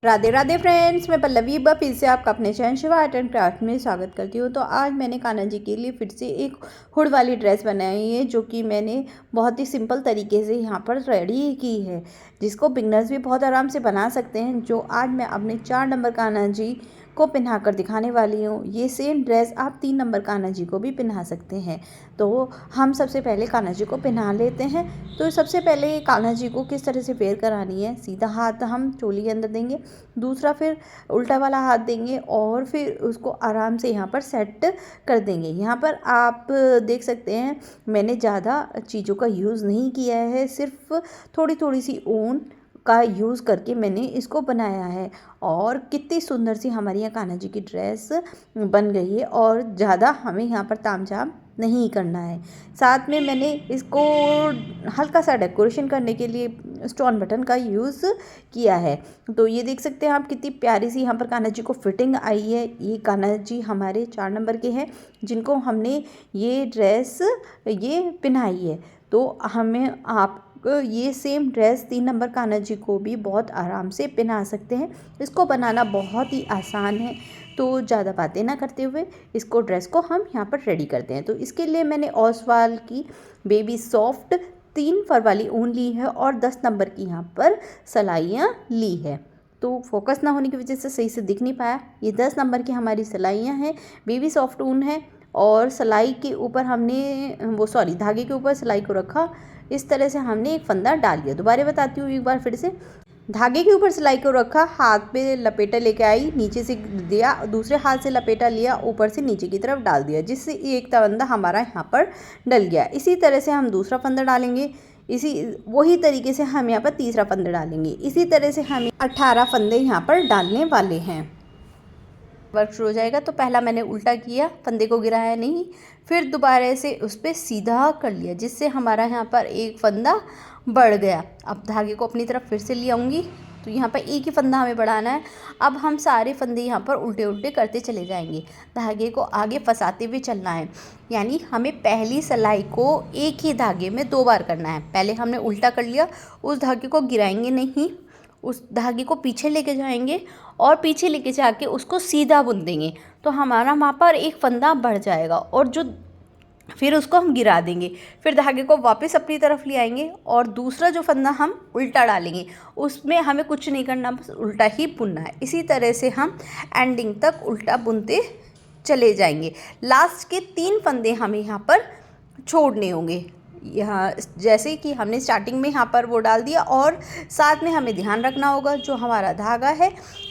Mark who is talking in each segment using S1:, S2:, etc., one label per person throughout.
S1: Radhe Radhe friends, मैं पल्लवी एक बार फिर से आपका अपने channel Shiva art and craft में स्वागत करती हूँ। तो आज मैंने कान्हा जी के लिए फिर से एक हुड वाली ड्रेस बनाई है, जो कि मैंने बहुत ही सिंपल तरीके से यहाँ पर रेडी की है, जिसको बिगनर्स भी बहुत आराम से बना सकते हैं। जो आज मैं अपने 4 नंबर कान्हा जी को पहना कर दिखाने वाली हूँ। ये सेम ड्रेस आप 3 नंबर कान्हा जी को भी पहना सकते हैं। तो हम सबसे पहले कान्हा जी को पहना लेते हैं। तो सबसे पहले कान्हा जी को किस तरह से वेयर करानी है, सीधा हाथ हम चोली के अंदर देंगे, दूसरा फिर उल्टा वाला हाथ देंगे और फिर उसको आराम से यहाँ पर सेट कर देंगे। यहाँ पर आप देख सकते हैं मैंने ज़्यादा चीज़ों का यूज़ नहीं किया है, सिर्फ थोड़ी थोड़ी सी ऊन का यूज़ करके मैंने इसको बनाया है। और कितनी सुंदर सी हमारी यहाँ कान्हा जी की ड्रेस बन गई है और ज़्यादा हमें यहाँ पर तामझाम नहीं करना है। साथ में मैंने इसको हल्का सा डेकोरेशन करने के लिए स्टोन बटन का यूज़ किया है। तो ये देख सकते हैं आप कितनी प्यारी सी यहाँ पर कान्हा जी को फिटिंग आई है। ये कान्हा जी हमारे 4 नंबर के हैं, जिनको हमने ये ड्रेस ये पहनाई है। तो हमें आप ये same dress 3 number Kanha ji को भी बहुत आराम से पहना सकते हैं। इसको बनाना बहुत ही आसान है। तो ज़्यादा बातें ना करते हुए इसको ड्रेस को हम यहाँ पर रेडी करते हैं। तो इसके लिए मैंने ओसवाल की बेबी सॉफ्ट 3 फर वाली ऊन ली है और 10 नंबर की यहाँ पर सिलाइयाँ ली है। तो फोकस ना होने की वजह से सही से दिख नहीं पाया। ये 10 नंबर की हमारी सिलाइयाँ हैं, बेबी सॉफ्ट ऊन है और सिलाई के ऊपर हमने धागे के ऊपर सिलाई को रखा। इस तरह से हमने एक फंदा डाल दिया। दोबारा बताती हूँ एक बार फिर से। धागे के ऊपर सिलाई को रखा, हाथ पे लपेटा लेके आई, नीचे से दिया, दूसरे हाथ से लपेटा लिया, ऊपर से नीचे की तरफ डाल दिया, जिससे एक फंदा हमारा यहाँ पर डल गया। इसी तरह से हम दूसरा फंदा डालेंगे। वही तरीके से हम यहाँ पर तीसरा फंदा डालेंगे। इसी तरह से हम 18 फंदे यहाँ पर डालने वाले हैं। वर्क शुरू हो जाएगा। तो पहला मैंने उल्टा किया, फंदे को गिराया नहीं, फिर दोबारा से उस पर सीधा कर लिया, जिससे हमारा यहाँ पर एक फंदा बढ़ गया। अब धागे को अपनी तरफ फिर से ले आऊँगी। तो यहाँ पर एक ही फंदा हमें बढ़ाना है। अब हम सारे फंदे यहाँ पर उल्टे उल्टे करते चले जाएंगे। धागे को आगे फंसाते हुए चलना है, यानी हमें पहली सिलाई को एक ही धागे में 2 बार करना है। पहले हमने उल्टा कर लिया, उस धागे को गिराएंगे नहीं, उस धागे को पीछे लेके जाएंगे और पीछे लेके जाके उसको सीधा बुन देंगे। तो हमारा वहाँ पर एक फंदा बढ़ जाएगा और फिर उसको हम गिरा देंगे। फिर धागे को वापस अपनी तरफ ले आएंगे और दूसरा जो फंदा हम उल्टा डालेंगे, उसमें हमें कुछ नहीं करना, बस उल्टा ही बुनना है। इसी तरह से हम एंडिंग तक उल्टा बुनते चले जाएंगे। लास्ट के 3 फंदे हमें यहाँ पर छोड़ने होंगे। यहाँ जैसे कि हमने स्टार्टिंग में यहाँ पर वो डाल दिया, और साथ में हमें ध्यान रखना होगा जो हमारा धागा है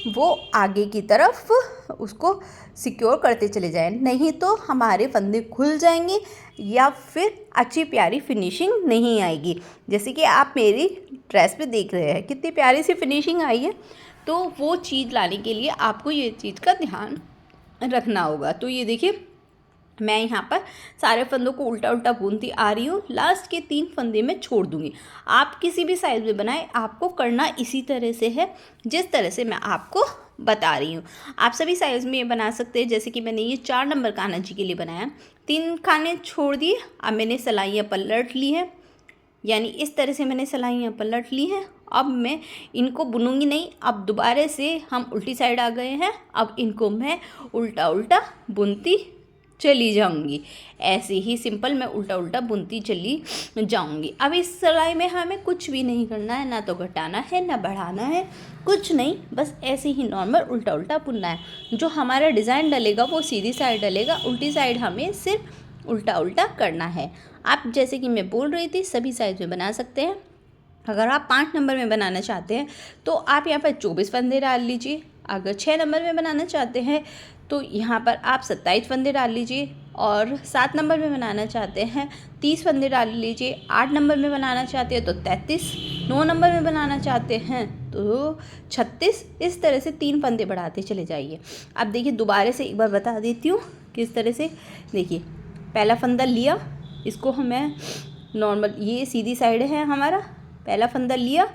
S1: वो आगे की तरफ उसको सिक्योर करते चले जाएं, नहीं तो हमारे फंदे खुल जाएंगे या फिर अच्छी प्यारी फिनिशिंग नहीं आएगी। जैसे कि आप मेरी ड्रेस पे देख रहे हैं कितनी प्यारी सी फिनिशिंग आई है। तो वो चीज़ लाने के लिए आपको ये चीज़ का ध्यान रखना होगा। तो ये देखिए, मैं यहाँ पर सारे फंदों को उल्टा उल्टा बुनती आ रही हूँ। लास्ट के 3 फंदे में छोड़ दूँगी। आप किसी भी साइज़ में बनाएं, आपको करना इसी तरह से है जिस तरह से मैं आपको बता रही हूँ। आप सभी साइज़ में बना सकते हैं। जैसे कि मैंने ये 4 नंबर कान्हा जी के लिए बनाया, 3 खाने छोड़ दिए। अब मैंने सिलाइयाँ पलट ली हैं, यानी इस तरह से मैंने सिलाइयाँ पलट ली हैं। अब मैं इनको बुनूंगी नहीं। अब दोबारा से हम उल्टी साइड आ गए हैं। अब इनको मैं उल्टा उल्टा बुनती चली जाऊंगी। ऐसे ही सिंपल मैं उल्टा उल्टा बुनती चली जाऊंगी। अब इस सिलाई में हमें कुछ भी नहीं करना है, ना तो घटाना है ना बढ़ाना है, कुछ नहीं, बस ऐसे ही नॉर्मल उल्टा उल्टा बुनना है। जो हमारा डिज़ाइन डलेगा वो सीधी साइड डलेगा, उल्टी साइड हमें सिर्फ उल्टा उल्टा करना है। आप जैसे कि मैं बोल रही थी सभी साइज में बना सकते हैं। अगर आप 5 नंबर में बनाना चाहते हैं तो आप यहाँ पर 24 फंदे डाल लीजिए। अगर 6 नंबर में बनाना चाहते हैं तो यहाँ पर आप 27 फंदे डाल लीजिए, और 7 नंबर में बनाना चाहते हैं 30 फंदे डाल लीजिए, 8 नंबर में बनाना चाहते हैं तो 33, 9 नंबर में बनाना चाहते हैं तो 36। इस तरह से 3 फंदे बढ़ाते चले जाइए। अब देखिए, दोबारा से एक बार बता देती हूँ किस तरह से। देखिए, पहला फंदा लिया, इसको हमें नॉर्मल, ये सीधी साइड है हमारा, पहला फंदा लिया,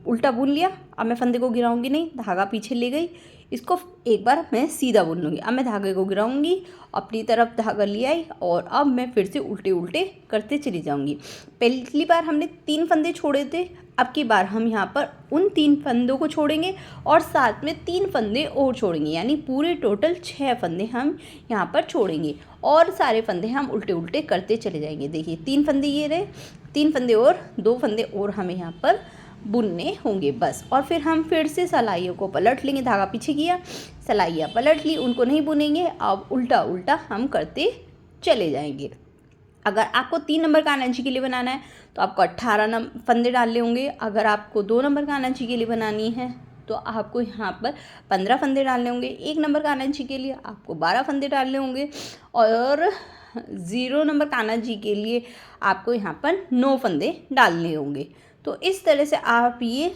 S1: उल्टा बुन लिया। अब मैं फंदे को गिराऊंगी नहीं, धागा पीछे ले गई, इसको एक बार मैं सीधा बुन लूँगी। अब मैं धागे को गिराऊंगी, अपनी तरफ धागा ले आई और अब मैं फिर से उल्टे उल्टे करते चली जाऊंगी। पहली बार हमने 3 फंदे छोड़े थे, अब की बार हम यहाँ पर उन 3 फंदों को छोड़ेंगे और साथ में 3 फंदे और छोड़ेंगे, यानी पूरे टोटल 6 फंदे हम यहाँ पर छोड़ेंगे और सारे फंदे हम उल्टे उल्टे करते चले जाएंगे। देखिए 3 फंदे ये रहे, 3 फंदे और 2 फंदे और हमें यहाँ पर बुनने होंगे बस। और फिर हम फिर से सिलाइयों को पलट लेंगे, धागा पीछे किया, सिलाइयाँ पलट ली, उनको नहीं बुनेंगे, अब उल्टा उल्टा हम करते चले जाएंगे। अगर आपको 3 नंबर कानाजी के लिए बनाना है तो आपको 18 फंदे डालने होंगे। अगर आपको 2 नंबर कानाजी के लिए बनानी है तो आपको यहाँ पर 15 फंदे डालने होंगे। 1 नंबर कानाजी के लिए आपको 12 फंदे डालने होंगे और 0 नंबर कानाजी के लिए आपको यहाँ पर 9 फंदे डालने होंगे। तो इस तरह से आप ये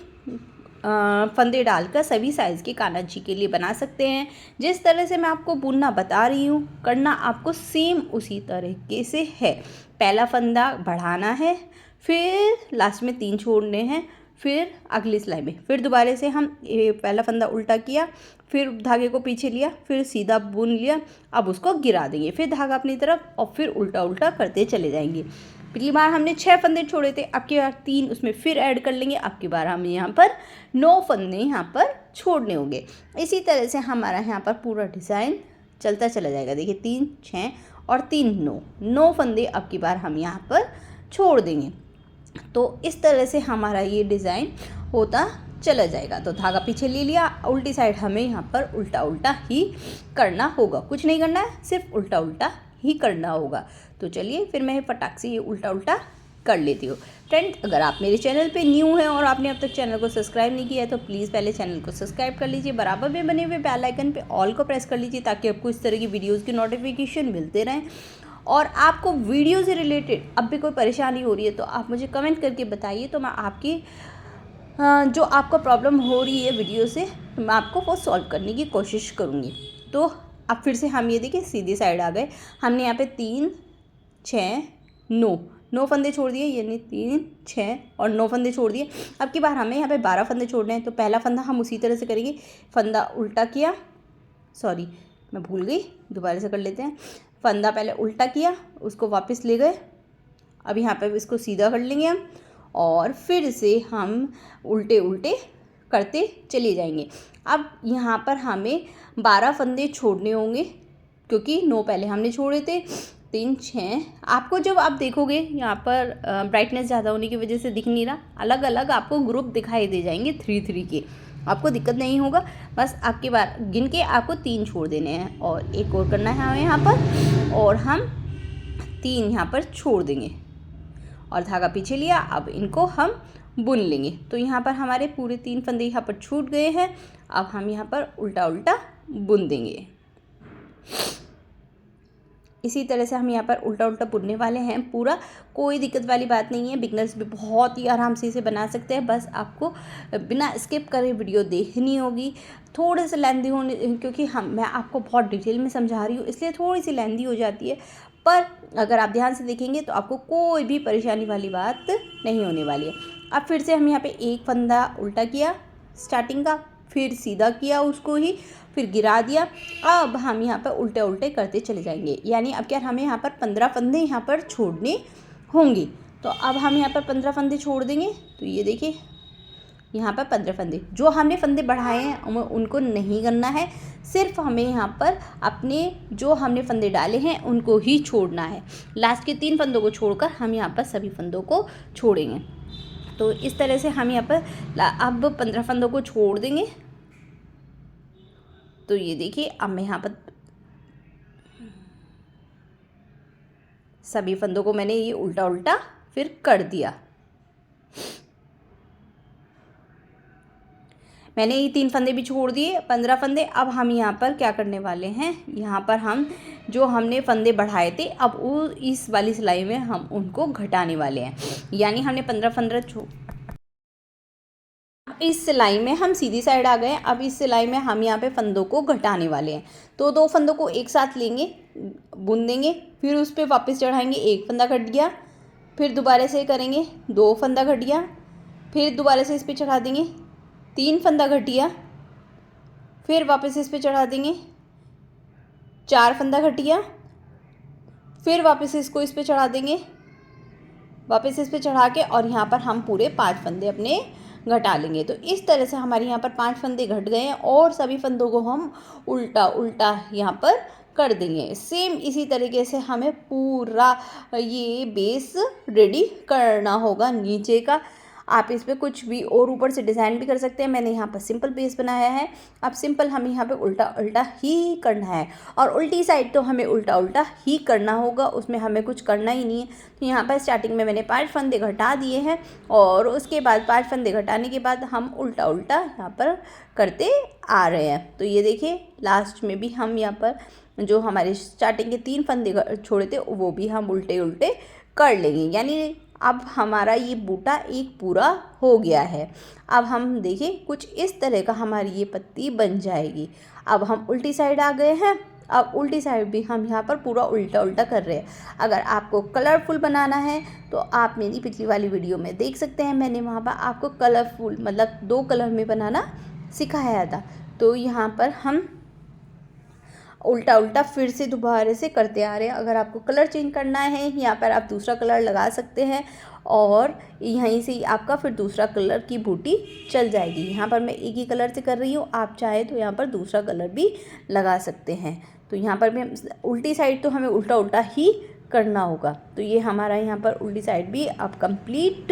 S1: फंदे डालकर सभी साइज़ के कानाजी के लिए बना सकते हैं। जिस तरह से मैं आपको बुनना बता रही हूँ, करना आपको सेम उसी तरीके से है। पहला फंदा बढ़ाना है, फिर लास्ट में 3 छोड़ने हैं, फिर अगली सिलाई में फिर दोबारा से हम पहला फंदा उल्टा किया, फिर धागे को पीछे लिया, फिर सीधा बुन लिया, अब उसको गिरा देंगे, फिर धागा अपनी तरफ और फिर उल्टा उल्टा करते चले जाएंगे। पिछली बार हमने 6 फंदे छोड़े थे, अब की बार 3 उसमें फिर ऐड कर लेंगे। अब की बार हमें यहाँ पर 9 फंदे यहाँ पर छोड़ने होंगे। इसी तरह से हमारा यहाँ पर पूरा डिज़ाइन चलता चला जाएगा। देखिए 3 6 और 3 9 फंदे अब की बार हम यहाँ पर छोड़ देंगे। तो इस तरह से हमारा ये डिज़ाइन होता चला जाएगा। तो धागा पीछे ले लिया, उल्टी साइड हमें यहाँ पर उल्टा उल्टा ही करना होगा, कुछ नहीं करना है, सिर्फ उल्टा उल्टा ही करना होगा। तो चलिए फिर मैं फटाक से ये उल्टा उल्टा कर लेती हूँ। फ्रेंड, अगर आप मेरे चैनल पे न्यू हैं और आपने अब तक चैनल को सब्सक्राइब नहीं किया है तो प्लीज़ पहले चैनल को सब्सक्राइब कर लीजिए, बराबर में बने हुए बेल आइकन पे ऑल को प्रेस कर लीजिए ताकि आपको इस तरह की वीडियोज़ की नोटिफिकेशन मिलते रहें। और आपको वीडियो से रिलेटेड अब भी कोई परेशानी हो रही है तो आप मुझे कमेंट करके बताइए, तो मैं आपकी जो आपको प्रॉब्लम हो रही है वीडियो से, मैं आपको वो सॉल्व करने की कोशिश करूँगी। तो अब फिर से हम ये देखिए सीधी साइड आ गए। हमने यहाँ पे 3 6 9 फंदे छोड़ दिए, यानी 3 6 और 9 फंदे छोड़ दिए। अब की बार हमें यहाँ पे 12 फंदे छोड़ने हैं। तो पहला फंदा हम उसी तरह से करेंगे, फंदा उल्टा किया, सॉरी मैं भूल गई, दोबारा से कर लेते हैं। फंदा पहले उल्टा किया, उसको वापस ले गए, अब यहाँ पे इसको सीधा कर लेंगे हम और फिर से हम उल्टे उल्टे करते चले जाएंगे। अब यहाँ पर हमें 12 फंदे छोड़ने होंगे क्योंकि 9 पहले हमने छोड़े थे। 3 6 आपको जब आप देखोगे यहाँ पर ब्राइटनेस ज़्यादा होने की वजह से दिख नहीं रहा, अलग अलग आपको ग्रुप दिखाई दे जाएंगे 3 के, आपको दिक्कत नहीं होगा। बस आपके बार गिन के आपको 3 छोड़ देने हैं और एक और करना है हमें यहाँ पर, और हम 3 यहाँ पर छोड़ देंगे और धागा पीछे लिया। अब इनको हम बुन लेंगे। तो यहाँ पर हमारे पूरे 3 फंदे यहाँ पर छूट गए हैं। अब हम यहाँ पर उल्टा उल्टा बुन देंगे। इसी तरह से हम यहाँ पर उल्टा उल्टा बुनने वाले हैं पूरा, कोई दिक्कत वाली बात नहीं है, बिगनर्स भी बहुत ही आराम से इसे बना सकते हैं। बस आपको बिना स्किप करे वीडियो देखनी होगी, थोड़े से लेंदी होने, क्योंकि मैं आपको बहुत डिटेल में समझा रही हूँ इसलिए थोड़ी सी लेंदी हो जाती है, पर अगर आप ध्यान से देखेंगे तो आपको कोई भी परेशानी वाली बात नहीं होने वाली है। अब फिर से हम यहाँ पे एक फंदा उल्टा किया स्टार्टिंग का, फिर सीधा किया उसको ही, फिर गिरा दिया। अब हम यहाँ पर उल्टे उल्टे करते चले जाएंगे, यानी अब क्या हमें यहाँ पर 15 फंदे यहाँ पर छोड़ने होंगे। तो अब हम यहाँ पर 15 फंदे छोड़ देंगे। तो ये देखिए यहाँ पर 15 फंदे, जो हमने फंदे बढ़ाए हैं उनको नहीं करना है, सिर्फ हमें यहाँ पर अपने जो हमने फंदे डाले हैं उनको ही छोड़ना है। लास्ट के 3 फंदों को छोड़कर हम यहाँ पर सभी फंदों को छोड़ेंगे। तो इस तरह से हम यहाँ पर अब 15 फंदों को छोड़ देंगे। तो ये देखिए अब मैं यहाँ पर सभी फंदों को मैंने ये उल्टा उल्टा फिर कर दिया। मैंने ये 3 फंदे भी छोड़ दिए, 15 फंदे। अब हम यहाँ पर क्या करने वाले हैं, यहाँ पर हम जो हमने फंदे बढ़ाए थे अब वो इस वाली सिलाई में हम उनको घटाने वाले हैं, यानी हमने 15 फंदे इस सिलाई में हम सीधी साइड आ गए। अब इस सिलाई में हम यहाँ पे फंदों को घटाने वाले हैं। तो 2 फंदों को एक साथ लेंगे, बुन देंगे, फिर उस पर वापस चढ़ाएंगे, 1 फंदा घट गया, फिर दोबारा से करेंगे 2 फंदा घट गया, फिर दोबारा से इस पे चढ़ा देंगे 3 फंदा घटिया, फिर वापस इस पे चढ़ा देंगे 4 फंदा घटिया, फिर वापस इसको इस पे चढ़ा देंगे, वापस इस पे चढ़ा के और यहाँ पर हम पूरे 5 फंदे अपने घटा लेंगे। तो इस तरह से हमारे यहाँ पर 5 फंदे घट गए हैं और सभी फंदों को हम उल्टा उल्टा यहाँ पर कर देंगे। सेम इसी तरीके से हमें पूरा ये बेस रेडी करना होगा नीचे का। आप इस पे कुछ भी और ऊपर से डिज़ाइन भी कर सकते हैं। मैंने यहाँ पर सिंपल बेस बनाया है। अब सिंपल हमें यहाँ पे उल्टा उल्टा ही करना है और उल्टी साइड तो हमें उल्टा उल्टा ही करना होगा, उसमें हमें कुछ करना ही नहीं है। तो यहाँ पर स्टार्टिंग में मैंने 5 फंदे घटा दिए हैं और उसके बाद 5 फंदे घटाने के बाद हम उल्टा उल्टा यहाँ पर करते आ रहे हैं। तो ये देखिए लास्ट में भी हम यहाँ पर जो हमारे स्टार्टिंग के 3 फंदे छोड़े थे वो भी हम उल्टे उल्टे कर लेंगे। यानी अब हमारा ये बूटा एक पूरा हो गया है। अब हम देखिए कुछ इस तरह का हमारी ये पत्ती बन जाएगी। अब हम उल्टी साइड आ गए हैं। अब उल्टी साइड भी हम यहाँ पर पूरा उल्टा उल्टा कर रहे हैं। अगर आपको कलरफुल बनाना है तो आप मेरी पिछली वाली वीडियो में देख सकते हैं, मैंने वहाँ पर आपको कलरफुल मतलब 2 कलर में बनाना सिखाया था। तो यहाँ पर हम उल्टा उल्टा फिर से दोबारा से करते आ रहे हैं। अगर आपको कलर चेंज करना है यहाँ पर आप दूसरा कलर लगा सकते हैं और यहीं से आपका फिर दूसरा कलर की बूटी चल जाएगी। यहाँ पर मैं एक ही कलर से कर रही हूँ, आप चाहे तो यहाँ पर दूसरा कलर भी लगा सकते हैं। तो यहाँ पर भी उल्टी साइड तो हमें उल्टा उल्टा ही करना होगा। तो ये हमारा यहाँ पर उल्टी साइड भी अब कंप्लीट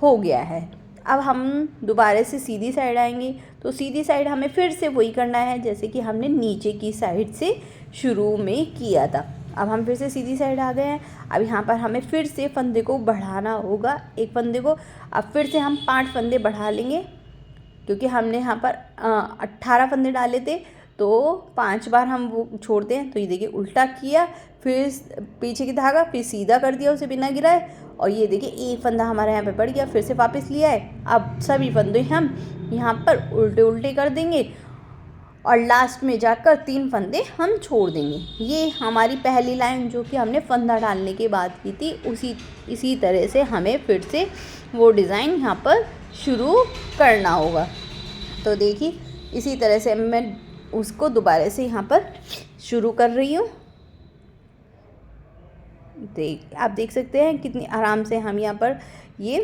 S1: हो गया है। अब हम दोबारा से सीधी साइड आएंगे तो सीधी साइड हमें फिर से वही करना है जैसे कि हमने नीचे की साइड से शुरू में किया था। अब हम फिर से सीधी साइड आ गए हैं। अब यहाँ पर हमें फिर से फंदे को बढ़ाना होगा, एक फंदे को। अब फिर से हम 5 फंदे बढ़ा लेंगे क्योंकि हमने यहाँ पर 18 फंदे डाले थे तो 5 बार हम वो छोड़ते हैं। तो ये देखिए उल्टा किया, फिर पीछे की धागा, फिर सीधा कर दिया उसे बिना गिराए और ये देखिए एक फंदा हमारे यहाँ पे बढ़ गया, फिर से वापस लिया है। अब सभी फंदे हम यहाँ पर उल्टे उल्टे कर देंगे और लास्ट में जाकर 3 फंदे हम छोड़ देंगे। ये हमारी पहली लाइन जो कि हमने फंदा डालने के बाद की थी, इसी तरह से हमें फिर से वो डिज़ाइन यहाँ पर शुरू करना होगा। तो देखिए इसी तरह से मैं उसको दोबारा से यहाँ पर शुरू कर रही हूँ। आप देख सकते हैं कितनी आराम से हम यहाँ पर ये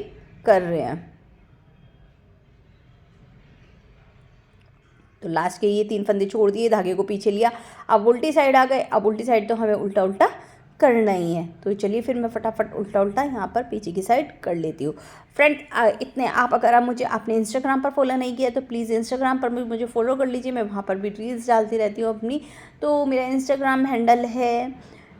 S1: कर रहे हैं। तो लास्ट के ये 3 फंदे छोड़ दिए, धागे को पीछे लिया, अब उल्टी साइड आ गए। अब उल्टी साइड तो हमें उल्टा उल्टा करना ही है। तो चलिए फिर मैं फटाफट उल्टा उल्टा यहाँ पर पीछे की साइड कर लेती हूँ। फ्रेंड इतने आप अगर आप मुझे आपने इंस्टाग्राम पर फॉलो नहीं किया तो प्लीज़ इंस्टाग्राम पर भी मुझे फॉलो कर लीजिए। मैं वहाँ पर भी रील्स डालती रहती हूँ अपनी। तो मेरा इंस्टाग्राम हैंडल है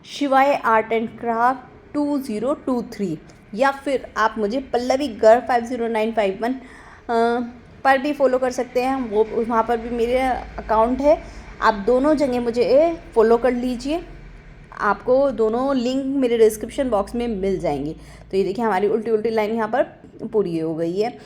S1: शिवाय आर्ट एंड क्राफ्ट 2023 या फिर आप मुझे पल्लवी गर्ल 50951 पर भी फॉलो कर सकते हैं। वो वहाँ पर भी मेरे अकाउंट है, आप दोनों जगह मुझे फॉलो कर लीजिए। आपको दोनों लिंक मेरे डिस्क्रिप्शन बॉक्स में मिल जाएंगे। तो ये देखिए हमारी उल्टी उल्टी लाइन यहाँ पर पूरी हो गई है।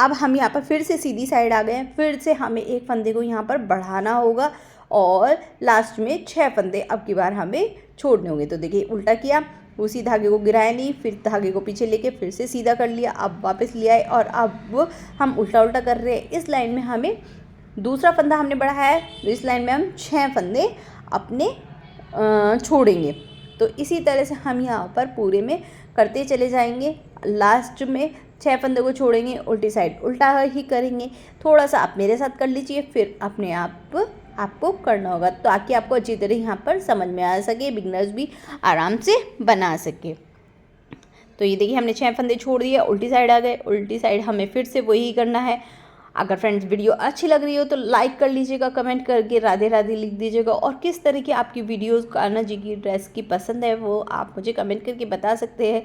S1: अब हम यहाँ पर फिर से सीधी साइड आ गए हैं। फिर से हमें एक फंदे को यहाँ पर बढ़ाना होगा और लास्ट में 6 फंदे अब की बार हमें छोड़ने होंगे। तो देखिए उल्टा किया, उसी धागे को गिराया नहीं, फिर धागे को पीछे लेके फिर से सीधा कर लिया, अब वापस लिया है और अब हम उल्टा उल्टा कर रहे हैं। इस लाइन में हमें दूसरा फंदा हमने बढ़ाया है तो इस लाइन में हम 6 फंदे अपने छोड़ेंगे। तो इसी तरह से हम यहाँ पर पूरे में करते चले जाएंगे। लास्ट में 6 फंदे को छोड़ेंगे, उल्टी साइड उल्टा ही करेंगे। थोड़ा सा आप मेरे साथ कर लीजिए, फिर अपने आप आपको करना होगा ताकि आपको अच्छी तरह यहाँ पर समझ में आ सके, बिगनर्स भी आराम से बना सके। तो ये देखिए हमने 6 फंदे छोड़ दिए, उल्टी साइड आ गए। उल्टी साइड हमें फिर से वही करना है। अगर फ्रेंड्स वीडियो अच्छी लग रही हो तो लाइक कर लीजिएगा, कमेंट करके राधे राधे लिख दीजिएगा और किस तरह की आपकी वीडियोस कान्हा जी की ड्रेस की पसंद है वो आप मुझे कमेंट करके बता सकते हैं।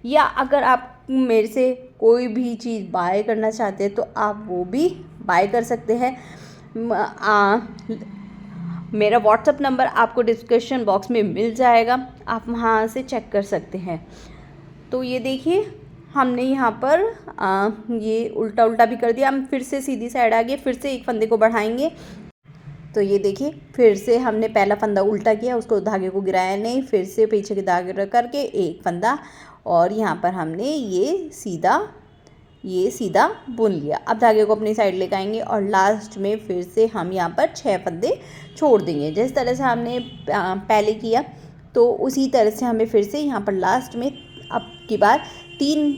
S1: या अगर आप मेरे से कोई भी चीज़ बाय करना चाहते हैं तो आप वो भी बाय कर सकते हैं। मेरा व्हाट्सअप नंबर आपको डिस्क्रिप्शन बॉक्स में मिल जाएगा, आप वहाँ से चेक कर सकते हैं। तो ये देखिए हमने यहाँ पर ये उल्टा उल्टा भी कर दिया। हम फिर से सीधी साइड आ गए, फिर से एक फंदे को बढ़ाएंगे। तो ये देखिए फिर से हमने पहला फंदा उल्टा किया, उसको धागे को गिराया नहीं, फिर से पीछे के धागे रख करके एक फंदा और यहाँ पर हमने ये सीधा ये सीधा बुन लिया। अब धागे को अपनी साइड लेकर आएंगे और लास्ट में फिर से हम यहाँ पर 6 फंदे छोड़ देंगे। जिस तरह से हमने पहले किया तो उसी तरह से हमें फिर से यहाँ पर लास्ट में अब की बार 3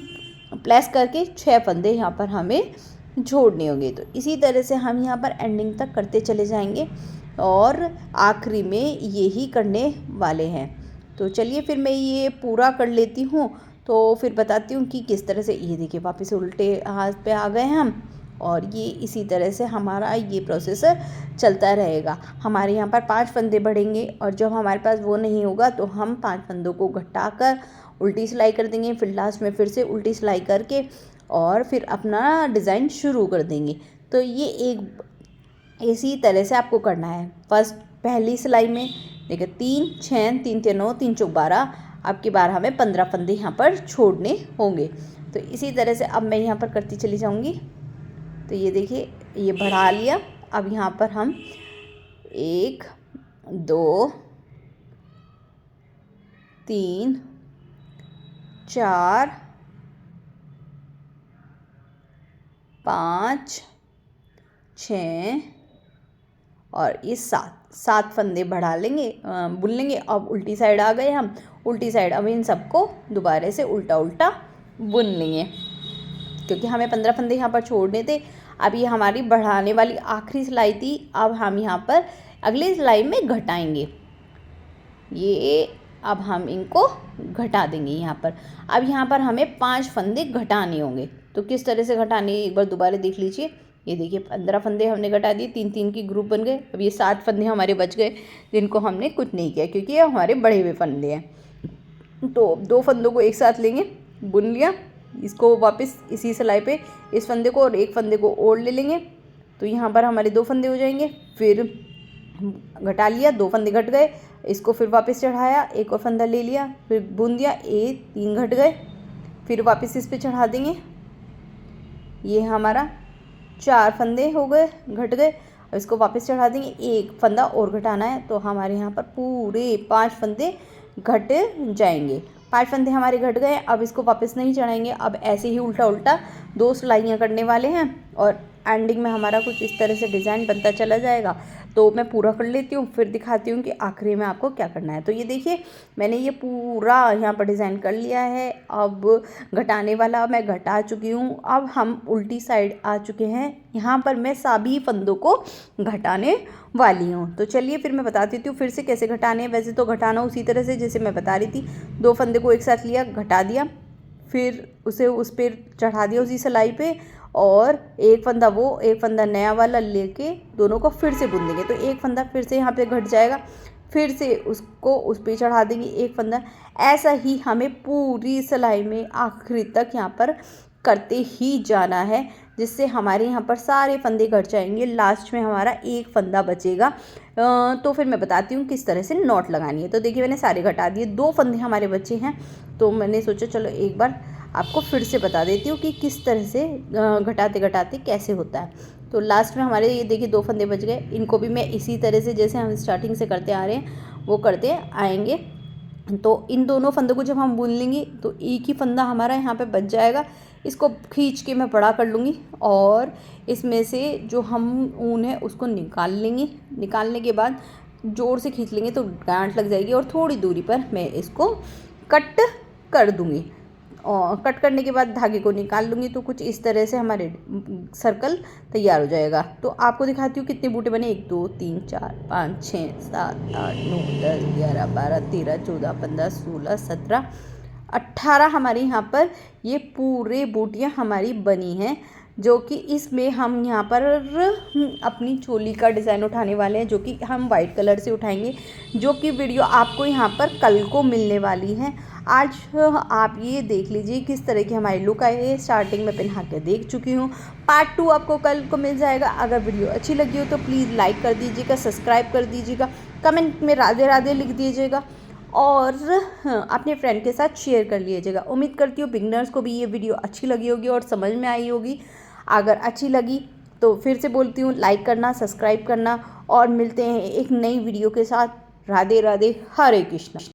S1: प्लस करके 6 फंदे यहाँ पर हमें छोड़ने होंगे। तो इसी तरह से हम यहाँ पर एंडिंग तक करते चले जाएंगे और आखिरी में यही करने वाले हैं। तो चलिए फिर मैं ये पूरा कर लेती हूँ, तो फिर बताती हूँ कि किस तरह से। ये देखिए वापस उल्टे हाथ पे आ गए हम और ये इसी तरह से हमारा ये प्रोसेस चलता रहेगा। हमारे यहाँ पर 5 फंदे बढ़ेंगे और जब हमारे पास वो नहीं होगा तो हम 5 फंदों को घटाकर उल्टी सिलाई कर देंगे, फिर लास्ट में फिर से उल्टी सिलाई करके और फिर अपना डिज़ाइन शुरू कर देंगे। तो ये एक इसी तरह से आपको करना है। फर्स्ट पहली सिलाई में देखिए 3 6 3 3 9 3 4 12, अब की बार हमें 15 फंदे यहाँ पर छोड़ने होंगे। तो इसी तरह से अब मैं यहाँ पर करती चली जाऊँगी। तो ये देखिए ये बढ़ा लिया। अब यहाँ पर हम 1 2 3 4 5 6 और ये 7 फंदे बढ़ा लेंगे, बुन लेंगे। अब उल्टी साइड आ गए हम, उल्टी साइड अब इन सबको दोबारा से उल्टा उल्टा बुन लेंगे क्योंकि हमें 15 फंदे यहाँ पर छोड़ने थे। अब ये हमारी बढ़ाने वाली आखिरी सिलाई थी। अब हम यहाँ पर अगली सिलाई में घटाएंगे। ये अब हम इनको घटा देंगे यहाँ पर। अब यहाँ पर हमें 5 फंदे घटाने होंगे। तो किस तरह से घटाने एक बार दोबारा देख लीजिए। ये देखिए 15 फंदे हमने घटा दिए, 3 3 की ग्रुप बन गए। अब ये 7 फंदे हमारे बच गए जिनको हमने कुछ नहीं किया क्योंकि ये हमारे बढ़े हुए फंदे हैं। तो 2 फंदों को एक साथ लेंगे, बुन लिया, इसको वापस इसी सिलाई पे इस फंदे को और एक फंदे को और ले लेंगे। तो यहाँ पर हमारे 2 फंदे हो जाएंगे। फिर घटा लिया, 2 फंदे घट गए, इसको फिर वापस चढ़ाया, एक और फंदा ले लिया, फिर बुन दिया, 3 घट गए, फिर वापस इस पे चढ़ा देंगे। ये हमारा 4 फंदे हो गए, घट गए। अब इसको वापस चढ़ा देंगे, एक फंदा और घटाना है। तो हमारे यहाँ पर पूरे 5 फंदे घट जाएंगे। 5 फंदे हमारे घट गए। अब इसको वापस नहीं चढ़ाएंगे। अब ऐसे ही उल्टा उल्टा 2 सिलाइयाँ करने वाले हैं और एंडिंग में हमारा कुछ इस तरह से डिज़ाइन बनता चला जाएगा। तो मैं पूरा कर लेती हूँ, फिर दिखाती हूँ कि आखिरी में आपको क्या करना है। तो ये देखिए मैंने ये पूरा यहाँ पर डिज़ाइन कर लिया है। अब घटाने वाला मैं घटा चुकी हूँ। अब हम उल्टी साइड आ चुके हैं। यहाँ पर मैं सभी फंदों को घटाने वाली हूँ। तो चलिए फिर मैं बता देती हूँ फिर से कैसे घटाने हैं। वैसे तो घटाना उसी तरह से जैसे मैं बता रही थी। 2 फंदे को एक साथ लिया, घटा दिया, फिर उसे उस पर चढ़ा दिया उसी सिलाई पे और एक फंदा वो एक फंदा नया वाला लेके दोनों को फिर से बुन देंगे। तो एक फंदा फिर से यहाँ पे घट जाएगा, फिर से उसको उस पर चढ़ा देंगे एक फंदा। ऐसा ही हमें पूरी सिलाई में आखिरी तक यहाँ पर करते ही जाना है जिससे हमारे यहाँ पर सारे फंदे घट जाएंगे। लास्ट में हमारा एक फंदा बचेगा। तो फिर मैं बताती हूँ किस तरह से नॉट लगानी है। तो देखिए मैंने सारे घटा दिए, 2 फंदे हमारे बचे हैं। तो मैंने सोचा चलो एक बार आपको फिर से बता देती हूँ कि किस तरह से घटाते घटाते कैसे होता है। तो लास्ट में हमारे ये देखिए 2 फंदे बच गए। इनको भी मैं इसी तरह से जैसे हम स्टार्टिंग से करते आ रहे हैं वो करते आएंगे। तो इन दोनों फंदों को जब हम बुन लेंगे तो एक ही फंदा हमारा यहाँ पे बच जाएगा। इसको खींच के मैं बड़ा कर लूँगी और इसमें से जो हम ऊन है उसको निकाल लेंगे। निकालने के बाद ज़ोर से खींच लेंगे तो गांठ लग जाएगी और थोड़ी दूरी पर मैं इसको कट कर दूँगी। और कट करने के बाद धागे को निकाल लूँगी तो कुछ इस तरह से हमारे सर्कल तैयार हो जाएगा। तो आपको दिखाती हूँ कितने बूटे बने। 1 2 3 4 5 6 7 8 9 10 11 12 13 14 15 16 17 18 हमारे यहाँ पर ये पूरे बूटियाँ हमारी बनी हैं। जो कि इसमें हम यहाँ पर अपनी चोली का डिज़ाइन उठाने वाले हैं जो कि हम वाइट कलर से उठाएंगे, जो कि वीडियो आपको यहाँ पर कल को मिलने वाली है। आज आप ये देख लीजिए किस तरह की हमारी लुक आई है। स्टार्टिंग में पहना के देख चुकी हूँ, पार्ट 2 आपको कल को मिल जाएगा। अगर वीडियो अच्छी लगी हो तो प्लीज़ लाइक कर दीजिएगा, सब्सक्राइब कर दीजिएगा, कमेंट में राधे राधे लिख दीजिएगा और अपने फ्रेंड के साथ शेयर कर लीजिएगा। उम्मीद करती हूँ बिगनर्स को भी ये वीडियो अच्छी लगी होगी और समझ में आई होगी। अगर अच्छी लगी तो फिर से बोलती हूँ लाइक करना, सब्सक्राइब करना और मिलते हैं एक नई वीडियो के साथ। राधे राधे, हरे कृष्ण।